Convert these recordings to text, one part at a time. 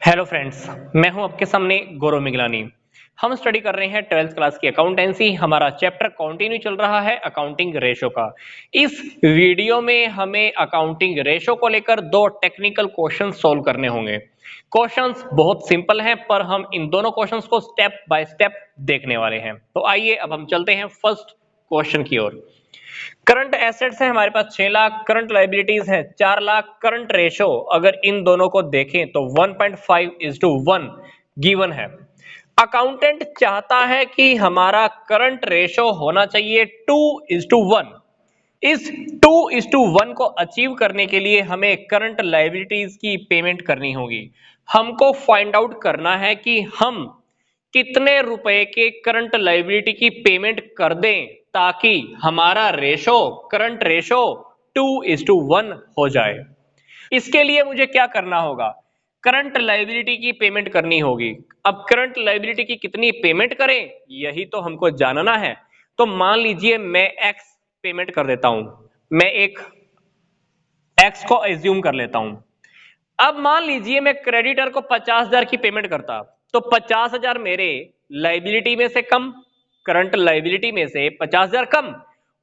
Hello friends, मैं हूं आपके सामने गौरव मिगलानी। हम स्टडी कर रहे हैं 12th क्लास की अकाउंटेंसी। हमारा चैप्टर कंटिन्यू चल रहा है अकाउंटिंग रेशो का। इस वीडियो में हमें अकाउंटिंग रेशो को लेकर दो टेक्निकल क्वेश्चन सॉल्व करने होंगे। क्वेश्चंस बहुत सिंपल हैं, पर हम इन दोनों क्वेश्चंस को स्टेप बाय स्टेप देखने वाले हैं। तो आइए अब हम चलते हैं फर्स्ट क्वेश्चन की ओर। करंट एसेट्स है हमारे पास 6 लाख, करंट लाइबिलिटीज है 4 लाख। करंट रेशो अगर इन दोनों को देखें तो 1.5:1 गिवन है। अकाउंटेंट चाहता है कि हमारा करंट रेशो होना चाहिए 2:1। इस 2:1 को अचीव करने के लिए हमें करंट लाइबिलिटीज की पेमेंट करनी होगी। हमको फाइंड आउट करना है कि हम कितने रुपए के करंट लाइबिलिटी की पेमेंट कर दें ताकि हमारा रेशो करंट रेशो 2:1 हो जाए। इसके लिए मुझे क्या करना होगा? करंट लाइबिलिटी की पेमेंट करनी होगी। अब करंट लाइबिलिटी की कितनी पेमेंट करें, यही तो हमको जानना है। तो मान लीजिए मैं एक्स पेमेंट कर देता हूं। मैं एक एक्स को एज्यूम कर लेता हूं। अब मान लीजिए मैं क्रेडिटर को 50,000 की पेमेंट करता, तो 50,000 मेरे लाइबिलिटी में से कम, करंट लाइबिलिटी में से 50,000 कम,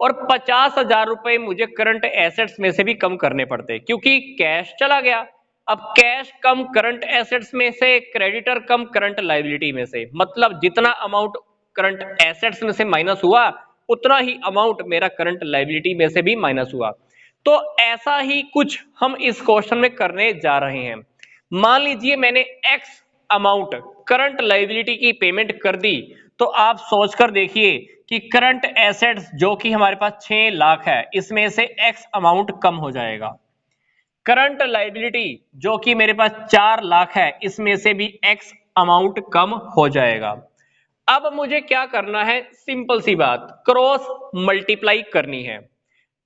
और 50,000 रुपए मुझे करंट एसेट्स में से भी कम करने पड़ते क्योंकि कैश चला गया। अब कैश कम करंट एसेट्स में से, क्रेडिटर कम करंट लाइबिलिटी में से, मतलब जितना अमाउंट करंट एसेट्स में से माइनस हुआ उतना ही अमाउंट मेरा करंट लाइबिलिटी में से भी माइनस हुआ। तो ऐसा ही कुछ हम इस क्वेश्चन में करने जा रहे हैं। मान लीजिए मैंने एक्स अमाउंट करंट लाइबिलिटी की पेमेंट कर दी, तो आप सोचकर देखिए कि करंट एसेट्स जो कि हमारे पास 6 लाख है, इसमें से एक्स अमाउंट कम हो जाएगा। करंट लाइबिलिटी जो कि मेरे पास 4 लाख है, इसमें से भी एक्स अमाउंट कम हो जाएगा। अब मुझे क्या करना है? सिंपल सी बात, क्रॉस मल्टीप्लाई करनी है।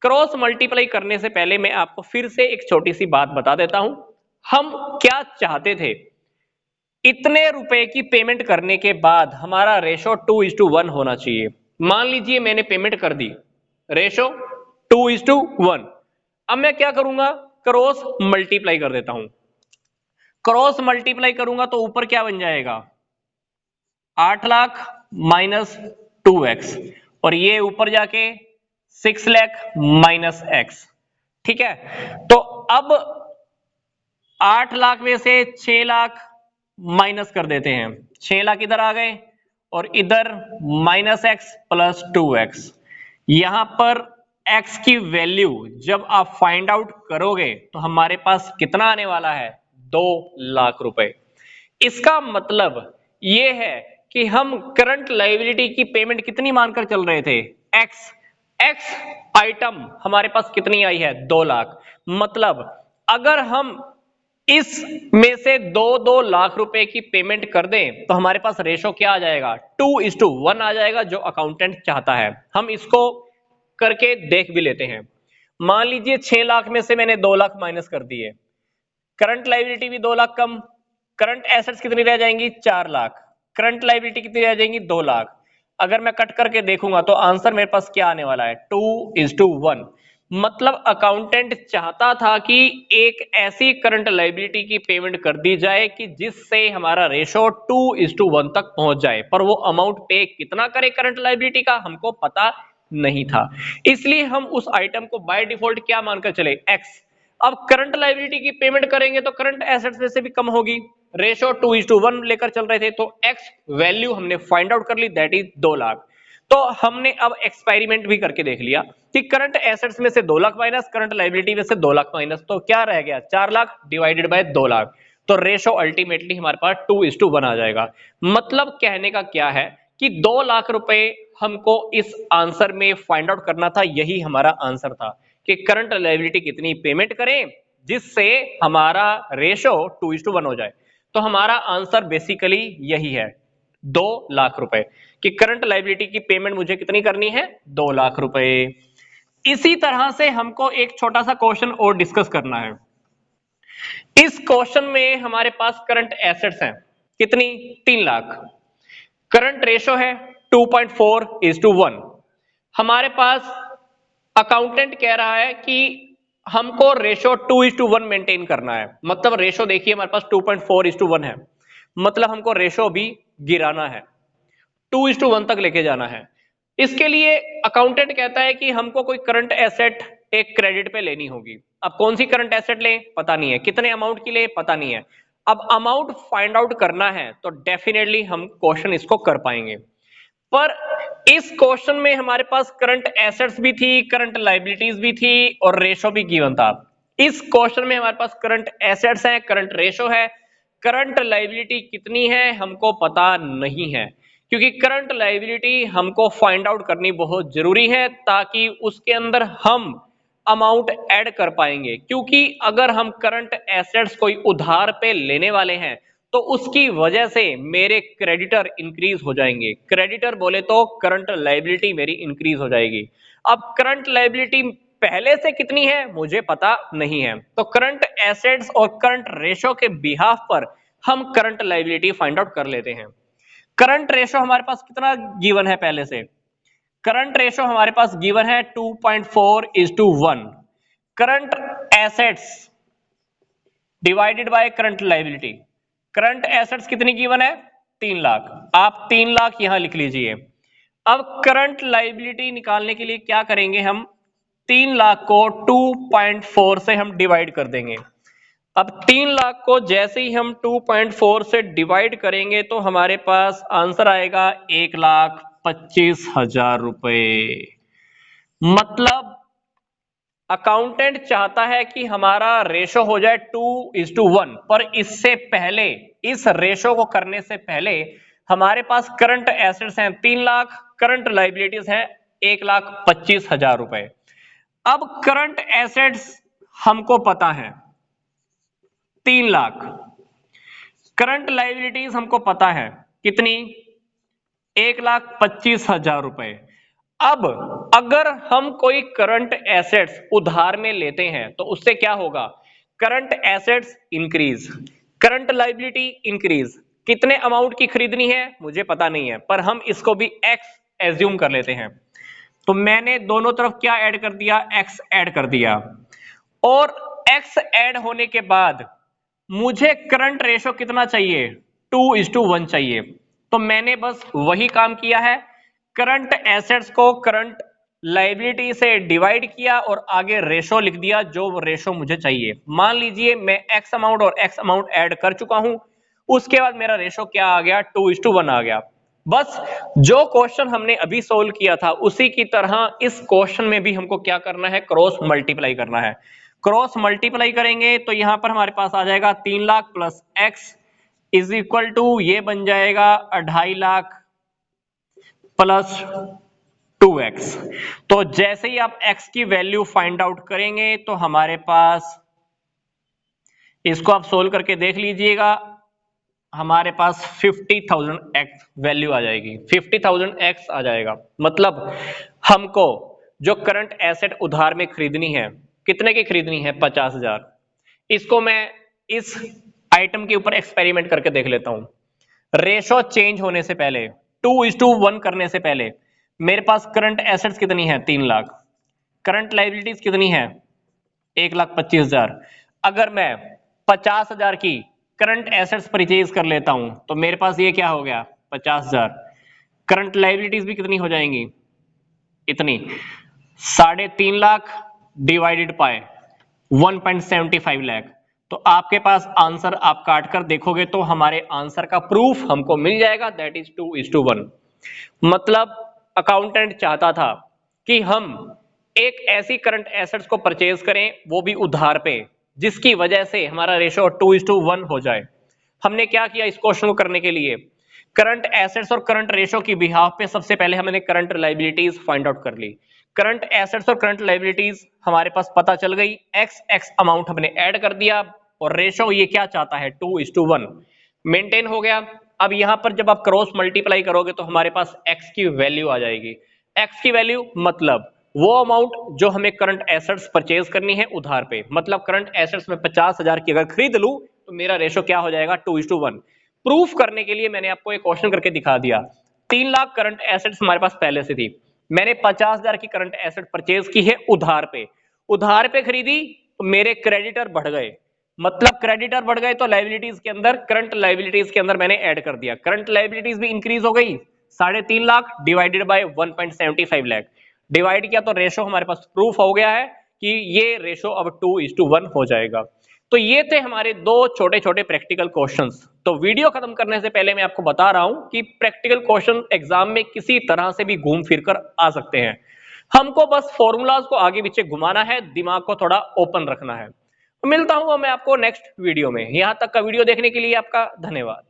क्रॉस मल्टीप्लाई करने से पहले मैं आपको फिर से एक छोटी सी बात बता देता हूं। हम क्या चाहते थे? इतने रुपए की पेमेंट करने के बाद हमारा रेशो 2:1 होना चाहिए। मान लीजिए मैंने पेमेंट कर दी, रेशो 2:1। अब मैं क्या करूंगा? क्रॉस मल्टीप्लाई कर देता हूं। क्रॉस मल्टीप्लाई करूंगा तो ऊपर क्या बन जाएगा? 8 लाख माइनस 2x, और ये ऊपर जाके 6 लाख माइनस x। ठीक है, तो अब 8 लाख में से 6 लाख माइनस कर देते हैं। 6 लाख इधर आ गए और इधर माइनस एक्स प्लस 2x। यहां पर x की वैल्यू जब आप फाइंड आउट करोगे तो हमारे पास कितना आने वाला है? 2 लाख रुपए। इसका मतलब ये है कि हम करंट लाइबिलिटी की पेमेंट कितनी मानकर चल रहे थे? एक्स। एक्स आइटम हमारे पास कितनी आई है? 2 लाख। मतलब अगर हम इस में से 2-2 लाख रुपए की पेमेंट कर दें तो हमारे पास रेशो क्या आ जाएगा? 2:1 आ जाएगा, जो अकाउंटेंट चाहता है। हम इसको करके देख भी लेते हैं। मान लीजिए 6 लाख में से मैंने 2 लाख माइनस कर दिए, करंट लाइबिलिटी भी 2 लाख कम, करंट एसेट्स कितनी रह जाएंगी? 4 लाख। करंट लाइबिलिटी कितनी रह जाएंगी? 2 लाख। अगर मैं कट करके देखूंगा तो आंसर मेरे पास क्या आने वाला है? 2:1। मतलब अकाउंटेंट चाहता था कि एक ऐसी करंट लाइबिलिटी की पेमेंट कर दी जाए कि जिससे हमारा रेशो 2:1 तक पहुंच जाए, पर वो अमाउंट पे कितना करे करंट लाइबिलिटी का हमको पता नहीं था। इसलिए हम उस आइटम को बाय डिफॉल्ट क्या मानकर चले? एक्स। अब करंट लाइबिलिटी की पेमेंट करेंगे तो करंट एसेट्स में से भी कम होगी। रेशो 2:1 लेकर चल रहे थे, तो एक्स वैल्यू हमने फाइंड आउट कर ली, दैट इज 2 लाख। तो हमने अब एक्सपेरिमेंट भी करके देख लिया कि करंट एसेट्स में से 2 लाख माइनस, करंट लाइबिलिटी में से 2 लाख माइनस, तो क्या रह गया? 4 लाख डिवाइडेड बाय 2 लाख। तो रेशो अल्टीमेटली हमारे पास 2:1 आ जाएगा। मतलब कहने का क्या है कि 2 लाख रुपए हमको इस आंसर में फाइंड आउट करना था। यही हमारा आंसर था कि करंट लायबिलिटी कितनी पेमेंट करें जिससे हमारा रेशो 2:1 हो जाए। तो हमारा आंसर बेसिकली यही है, 2 लाख रुपए कि करंट लायबिलिटी की पेमेंट मुझे कितनी करनी है? 2 लाख रुपए। इसी तरह से हमको एक छोटा सा क्वेश्चन और डिस्कस करना है। इस क्वेश्चन में हमारे पास करंट एसेट्स हैं कितनी? 3 लाख। करंट रेशो है 2.4:1। हमारे पास अकाउंटेंट कह रहा है कि हमको रेशो 2:1 मेंटेन करना है। मतलब रेशो देखिए हमारे पास 2.4:1 है, मतलब हमको रेशो भी गिराना है, 2:1 तक लेके जाना है। इसके लिए अकाउंटेंट कहता है कि हमको कोई करंट एसेट एक क्रेडिट पे लेनी होगी। अब कौन सी करंट एसेट लें पता नहीं है, कितने अमाउंट की ले पता नहीं है। अब अमाउंट फाइंड आउट करना है तो डेफिनेटली हम क्वेश्चन इसको कर पाएंगे। पर इस क्वेश्चन में हमारे पास करंट एसेट्स भी थी, करंट लाइबिलिटीज भी थी और रेशो भी गिवन था। इस क्वेश्चन में हमारे पास करंट एसेट्स है, करंट रेशो है, करंट लाइबिलिटी कितनी है हमको पता नहीं है, क्योंकि करंट लाइबिलिटी हमको फाइंड आउट करनी बहुत जरूरी है ताकि उसके अंदर हम अमाउंट ऐड कर पाएंगे। क्योंकि अगर हम करंट एसेट्स कोई उधार पे लेने वाले हैं तो उसकी वजह से मेरे क्रेडिटर इंक्रीज हो जाएंगे। क्रेडिटर बोले तो करंट लायबिलिटी मेरी इंक्रीज हो जाएगी। अब करंट लायबिलिटी पहले से कितनी है मुझे पता नहीं है, तो करंट एसेट्स और करंट रेशो के बिहाफ पर हम करंट लायबिलिटी फाइंड आउट कर लेते हैं। करंट रेशो हमारे पास कितना गिवन है पहले से? करंट रेशो हमारे पास गिवन है 2.4:1। Current assets divided by current liability. Current assets कितनी गिवन है? 3 लाख। आप 3 लाख यहां लिख लीजिए। अब करंट लायबिलिटी निकालने के लिए क्या करेंगे हम? 3 लाख को 2.4 से हम डिवाइड कर देंगे। अब 3 लाख को जैसे ही हम 2.4 से डिवाइड करेंगे तो हमारे पास आंसर आएगा 1,25,000 रुपए। मतलब अकाउंटेंट चाहता है कि हमारा रेशो हो जाए 2:1, पर इससे पहले, इस रेशो को करने से पहले हमारे पास करंट एसेट्स हैं 3 लाख, करंट लायबिलिटीज हैं 1,25,000 रुपए। अब करंट एसेट्स हमको पता है 3 लाख, करंट लायबिलिटीज हमको पता है कितनी? 1,25,000 रुपए। अब अगर हम कोई करंट एसेट्स उधार में लेते हैं तो उससे क्या होगा? Current assets increase, current liability increase. कितने अमाउंट की खरीदनी है मुझे पता नहीं है, पर हम इसको भी एक्स एज्यूम कर लेते हैं। तो मैंने दोनों तरफ क्या ऐड कर दिया? एक्स ऐड कर दिया। और एक्स ऐड होने के बाद मुझे करंट रेशो कितना चाहिए? 2:1 चाहिए। तो मैंने बस वही काम किया है, करंट एसेट्स को करंट लायबिलिटी से डिवाइड किया और आगे रेशो लिख दिया जो रेशो मुझे चाहिए। मान लीजिए मैं एक्स अमाउंट और एक्स अमाउंट ऐड कर चुका हूं, उसके बाद मेरा रेशो क्या आ गया? 2:1 आ गया। बस जो क्वेश्चन हमने अभी सोल्व किया था उसी की तरह इस क्वेश्चन में भी हमको क्या करना है? क्रॉस मल्टीप्लाई करना है। क्रॉस मल्टीप्लाई करेंगे तो यहां पर हमारे पास आ जाएगा 3 lakh plus x is equal to, ये बन जाएगा 2.5 लाख प्लस 2x। तो जैसे ही आप x की वैल्यू फाइंड आउट करेंगे तो हमारे पास, इसको आप सोल्व करके देख लीजिएगा, हमारे पास 50,000x वैल्यू आ जाएगी, 50,000x आ जाएगा। मतलब हमको जो करंट एसेट उधार में खरीदनी है, कितने की खरीदनी है? 50,000। इसको मैं इस आइटम के ऊपर एक्सपेरिमेंट करके देख लेता हूं। रेशो चेंज होने से पहले, 2:1 करने से पहले मेरे पास करंट एसेट्स कितनी है? 3 लाख। करंट लायबिलिटीज कितनी है? 1,25,000। अगर मैं 50,000 की करंट एसेट्स परचेज कर लेता हूं तो मेरे पास ये क्या हो गया? 50,000। करंट लायबिलिटीज भी कितनी हो जाएंगी? इतनी। 3.5 लाख डिवाइडेड बाय 1.75 लाख। तो आपके पास आंसर आप काट कर देखोगे तो हमारे आंसर का प्रूफ हमको मिल जाएगा, दैट इज 2:1। मतलब अकाउंटेंट चाहता था कि हम एक ऐसी करंट एसेट्स को परचेज करें, वो भी उधार पे, जिसकी वजह से हमारा रेशो 2:1 हो जाए। हमने क्या किया इस क्वेश्चन को करने के लिए? करंट एसेट्स और करंट रेशो की बिहाफ पे सबसे पहले हमने करंट लायबिलिटीज फाइंड आउट कर ली। करंट एसेट्स और करंट लायबिलिटीज हमारे पास पता चल गई, एक्स अमाउंट हमने ऐड कर दिया और रेशो ये क्या चाहता है? 2:1 मेंटेन हो गया। अब यहां पर जब आप क्रॉस मल्टीप्लाई करोगे तो हमारे पास एक्स की वैल्यू आ जाएगी। एक्स की वैल्यू मतलब वो अमाउंट जो हमें करंट एसेट्स परचेज करनी है उधार पे। मतलब करंट एसेट्स में 50,000 की अगर खरीद लूं तो मेरा रेशो क्या हो जाएगा? 2:1। प्रूफ करने के लिए मैंने आपको एक क्वेश्चन करके दिखा दिया। 3 लाख करंट एसेट्स हमारे पास पहले से थी, मैंने 50,000 की करंट एसेट परचेज की है उधार पे। उधार पे खरीदी मेरे क्रेडिटर बढ़ गए, मतलब क्रेडिटर बढ़ गए तो लाइबिलिटीज के अंदर, करंट लाइबिलिटीज के अंदर मैंने ऐड कर दिया, करंट लाइबिलिटीज भी इंक्रीज हो गई, 3.5 lakh divided by 1.75 lakh, divide किया तो रेशो हमारे पास प्रूफ हो गया है कि ये रेशो अब 2:1 हो जाएगा। तो ये थे हमारे दो छोटे छोटे प्रैक्टिकल क्वेश्चंस। तो वीडियो खत्म करने से पहले मैं आपको बता रहा हूं कि प्रैक्टिकल क्वेश्चन एग्जाम में किसी तरह से भी घूम फिर कर आ सकते हैं, हमको बस फॉर्मूलाज को आगे पीछे घुमाना है, दिमाग को थोड़ा ओपन रखना है। मिलता हूं मैं आपको नेक्स्ट वीडियो में। यहां तक का वीडियो देखने के लिए आपका धन्यवाद।